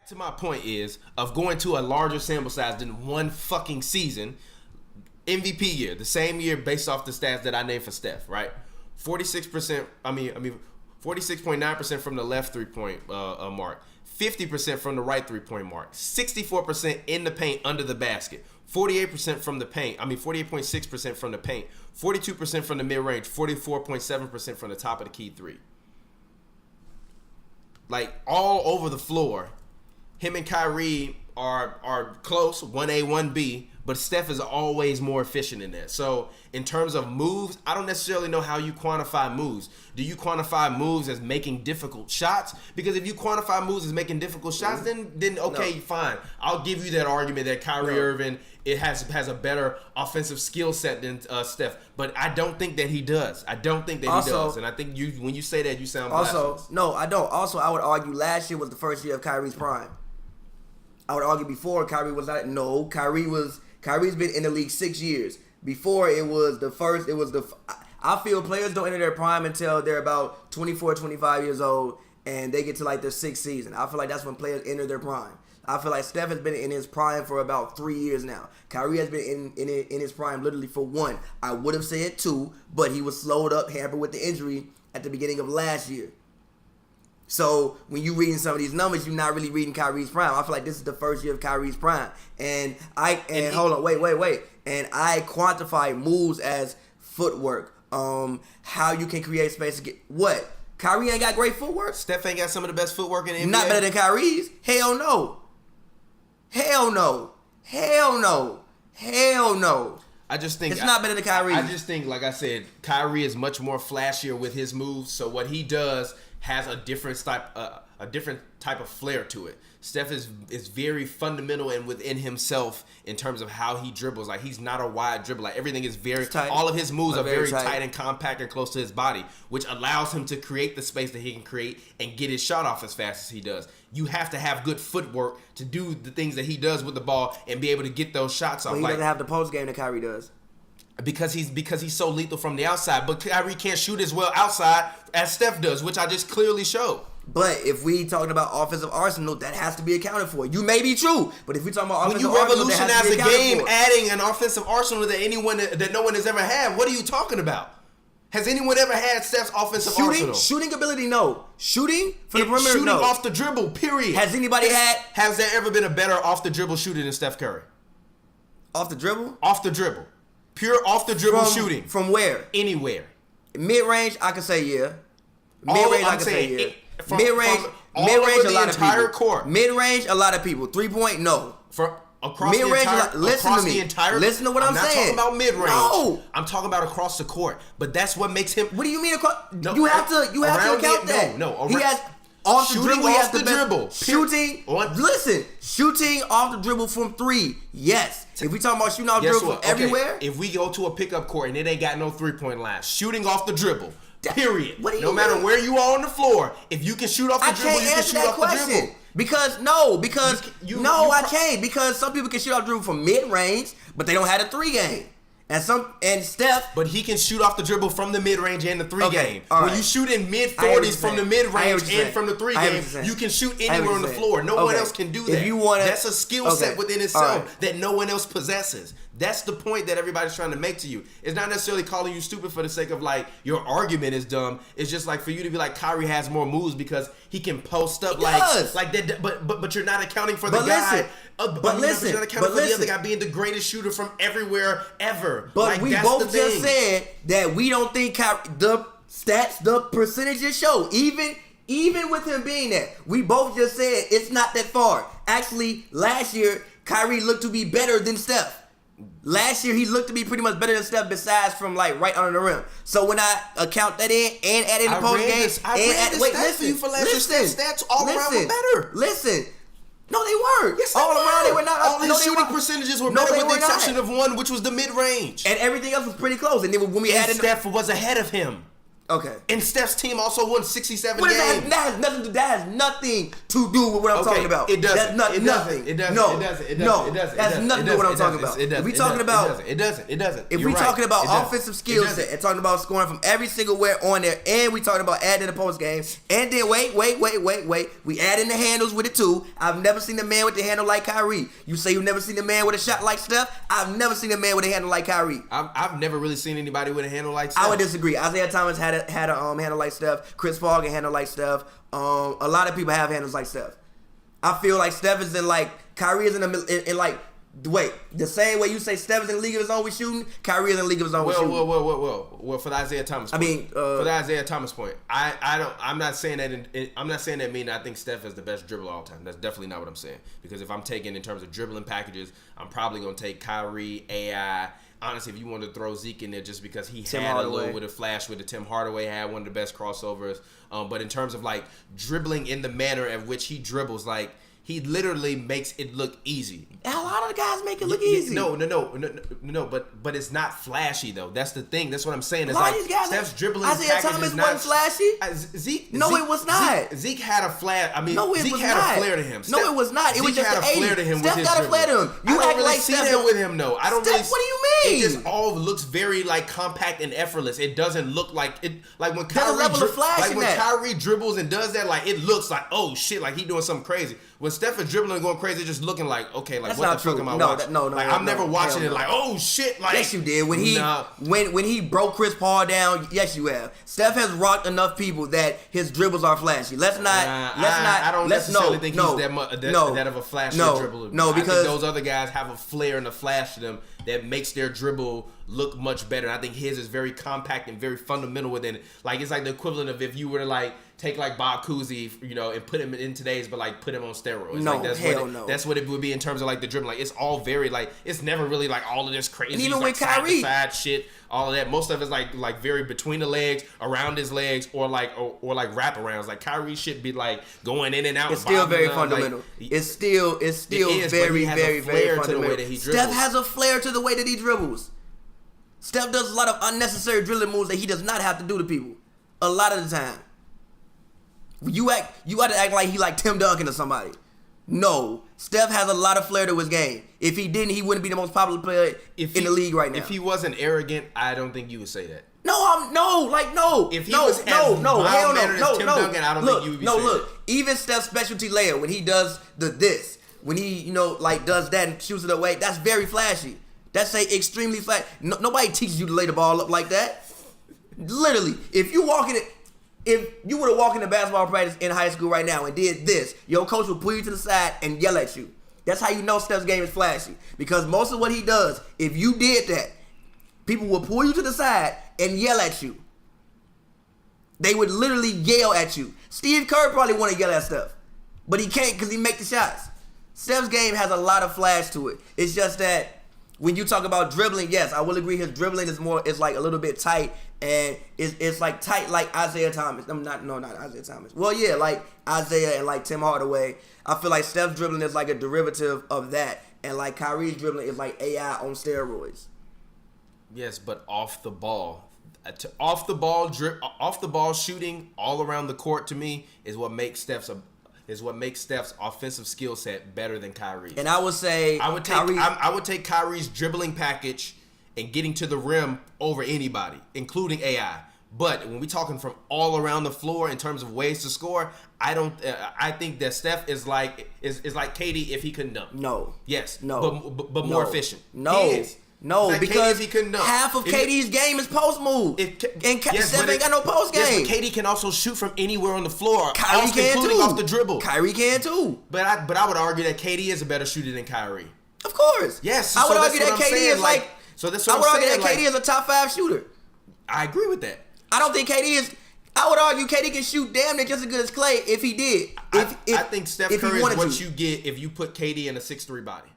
To my point is of going to a larger sample size than one fucking season. MVP year, the same year based off the stats that I named for Steph, right? 46%. 46.9% from the left 3-point mark, 50% from the right 3-point mark, 64% in the paint under the basket, 48% from the paint. 48.6% from the paint, 42% from the mid range, 44.7% from the top of the key three. Like all over the floor. Him and Kyrie are close, 1A, 1B, but Steph is always more efficient in that. So in terms of moves, I don't necessarily know how you quantify moves. Do you quantify moves as making difficult shots? Because if you quantify moves as making difficult shots, then okay, fine. I'll give you that argument that Kyrie Irving has a better offensive skill set than Steph. But I don't think that he does. He does. And I think when you say that, you sound blasphemous. No, I don't. Also, I would argue last year was the first year of Kyrie's prime. I would argue before Kyrie was not. No, Kyrie's been in the league 6 years. Before it was the first. I feel players don't enter their prime until they're about 24, 25 years old, and they get to like their 6th season. I feel like that's when players enter their prime. I feel like Steph has been in his prime for about 3 years now. Kyrie has been in his prime literally for 1. I would have said 2, but he was slowed up, hampered with the injury at the beginning of last year. So when you reading some of these numbers, you're not really reading Kyrie's prime. I feel like this is the first year of Kyrie's prime. And hold on, wait. And I quantify moves as footwork. How you can create space to get what? Kyrie ain't got great footwork. Steph ain't got some of the best footwork in the NBA. Not better than Kyrie's. Hell no. I just think it's not better than Kyrie. I just think, like I said, Kyrie is much more flashier with his moves. So what he does has a different type of flair to it. Steph is very fundamental and within himself in terms of how he dribbles. Like he's not a wide dribbler. Like everything is very tight. All of his moves are very tight and compact and close to his body, which allows him to create the space that he can create and get his shot off as fast as he does. You have to have good footwork to do the things that he does with the ball and be able to get those shots off. But he doesn't have the post game that Kyrie does. Because he's so lethal from the outside. But Kyrie can't shoot as well outside as Steph does, which I just clearly showed. But if we talking about offensive arsenal, that has to be accounted for. You may be true, but if we talking about offensive arsenal, that has to be accounted for. When you revolutionize a game, adding an offensive arsenal that no one has ever had, what are you talking about? Has anyone ever had Steph's offensive arsenal? Shooting ability, no. Shooting from the perimeter, no. Shooting off the dribble, period. Has anybody had? Has there ever been a better off the dribble shooter than Steph Curry? Off the dribble? Off the dribble. Pure off the dribble shooting. From where? Anywhere. Mid-range, I can say yeah. Mid-range, I can say yeah. Mid-range, a lot of people. Court. Mid-range, a lot of people. 3-point, no. Across the entire. Listen to what I'm saying. I'm not talking about mid-range. No. I'm talking about across the court. But that's what makes him. What do you mean across? No, you have to account that. No. He has off the dribble. He has the dribble. Shooting. Shooting off the dribble from 3. Yes. If we talking about shooting off the dribble from everywhere. If we go to a pickup court and it ain't got no 3-point line, shooting off the dribble. Period. What do you no matter where you are on the floor, if you can shoot off the dribble, you can shoot off the dribble. I can't. Because some people can shoot off the dribble from mid-range, but they don't have a 3 game. And Steph, but he can shoot off the dribble from the mid-range and the 3 game. When you shoot in mid-40s from the mid-range and from the 3 game, you can shoot anywhere on the floor. No one else can do that. That's a skill set within itself that no one else possesses. That's the point that everybody's trying to make to you. It's not necessarily calling you stupid for the sake of like your argument is dumb. It's just like for you to be like Kyrie has more moves because he can post up like that. But you're not accounting for the guy. You're not accounting for the other guy being the greatest shooter from everywhere ever. But we both just said that we don't think the stats, the percentages show. Even with him being there, we both just said it's not that far. Actually, last year Kyrie looked to be better than Steph. Last year, he looked to be pretty much better than Steph besides from like right under the rim. So when I account that in and add in the post game, stats all around were better. Listen. No, they weren't. Yes, all around they were not. All his shooting percentages were better with the exception of one, which was the mid-range. And everything else was pretty close. And then when we added Steph was ahead of him. Okay. And Steph's team also won 67 What is games. that? That has nothing to do with what I'm talking about. It doesn't. That's nothing. It doesn't. No. It doesn't. It No. doesn't. That's nothing to do with what I'm talking about. If we talking about, It doesn't. if You're we right. talking about It doesn't. offensive skill set and talking about scoring from every single where on there, and we talking about adding the post game, and then wait, we add in the handles with it too. I've never seen a man with the handle like Kyrie. You say you've never seen a man with a shot like Steph. I've never seen a man with a handle like Kyrie. I've never really seen anybody with a handle like Steph. I would disagree. Isaiah Thomas had a handle like Steph. Chris Paul can handle like Steph. A lot of people have handles like Steph. I feel like Steph is in like Kyrie is in like the same way you say Steph is in the league of his own with shooting. Kyrie is in the league of his own with shooting. Well, for the Isaiah Thomas point. For the Isaiah Thomas point, I'm not saying that. I'm not saying that mean I think Steph is the best dribbler of all time. That's definitely not what I'm saying. Because if I'm taking in terms of dribbling packages, I'm probably gonna take Kyrie, AI. Honestly, if you want to throw Zeke in there just because he had a little bit of flash with it. Tim Hardaway had one of the best crossovers. But in terms of like dribbling in the manner at which he dribbles, like he literally makes it look easy. A lot of the guys make it look easy. No, but it's not flashy though. That's the thing. That's what I'm saying. It's a lot like of these guys, Steph's dribbling Isaiah Thomas wasn't flashy. Zeke, it was not. Zeke had a flash. I mean, Zeke had a flair to him. No, it was not. It was just had a flair to him. Steph with got his a flair to him. You act like see Steph that with him though. I don't Steph, really. What do you mean? It just all looks very like compact and effortless. It doesn't look like it. Like when Kyrie, level of flash like in when that. Kyrie dribbles and does that, like it looks like oh shit, like he doing something crazy. When Steph is dribbling and going crazy, it's just looking like okay, like That's what not the fuck true. am I No, watching? no, like I'm never watching hell it no. like oh shit, like yes you did when he broke Chris Paul down. Yes you have. Steph has rocked enough people that his dribbles are flashy. I don't necessarily think he's that of a flashy dribbler. No, because I think those other guys have a flair and a flash to them that makes their dribble look much better. I think his is very compact and very fundamental within it. Like it's like the equivalent of if you were to like take like Bob Cousy, and put him in today's, but like put him on steroids. No, like that's what it would be in terms of like the dribbling. Like it's all very like it's never really like all of this crazy. And even like, with Kyrie, side shit, all of that. Most of it's like very between the legs, around his legs, or like wraparounds. Like Kyrie should be like going in and out. It's still very fundamental. Like, it's still very, very, very fundamental. To the way that he dribbles. Steph has a flair to the way that he dribbles. Steph does a lot of unnecessary dribbling moves that he does not have to do to people. A lot of the time. You got to act like he like Tim Duncan or somebody. No, Steph has a lot of flair to his game. If he didn't, he wouldn't be the most popular player in the league right now. If he wasn't arrogant, I don't think you would say that. No. If he was as mild-mannered as Tim Duncan, I don't think you would be saying that. Even Steph's specialty layup when he does when he does that and shoots it away, that's very flashy. That's extremely flash. Nobody teaches you to lay the ball up like that. Literally, if you were to walk into basketball practice in high school right now and did this, your coach would pull you to the side and yell at you. That's how you know Steph's game is flashy. Because most of what he does, if you did that, people would pull you to the side and yell at you. They would literally yell at you. Steve Curry probably want to yell at Steph, but he can't because he make the shots. Steph's game has a lot of flash to it. It's just that when you talk about dribbling, yes, I will agree his dribbling is like a little bit tight, and it's like tight like Isaiah Thomas. Not Isaiah Thomas. Well, yeah, like Isaiah and like Tim Hardaway. I feel like Steph's dribbling is like a derivative of that, and like Kyrie's dribbling is like AI on steroids. Yes, but off the ball. Off the ball shooting all around the court to me is what makes Steph's offensive skill set better than Kyrie's. And I would say I would take Kyrie's dribbling package and getting to the rim over anybody, including AI. But when we're talking from all around the floor in terms of ways to score, I think that Steph is like KD if he couldn't dunk. No. Yes. No. But more efficient. No. He is. No, like because half of KD's game is post move. Steph ain't got no post game. Yes, but KD can also shoot from anywhere on the floor, Kyrie can including too. off the dribble. Kyrie can too. But I would argue that KD is a better shooter than Kyrie. Of course. Yes. I would argue that KD is like. So that's what I'm saying. I would argue that KD is a top 5 shooter. I agree with that. I don't think KD is. I would argue KD can shoot damn near just as good as Klay if he did. I think Steph Curry is what you get if you put KD in a 6'3" body.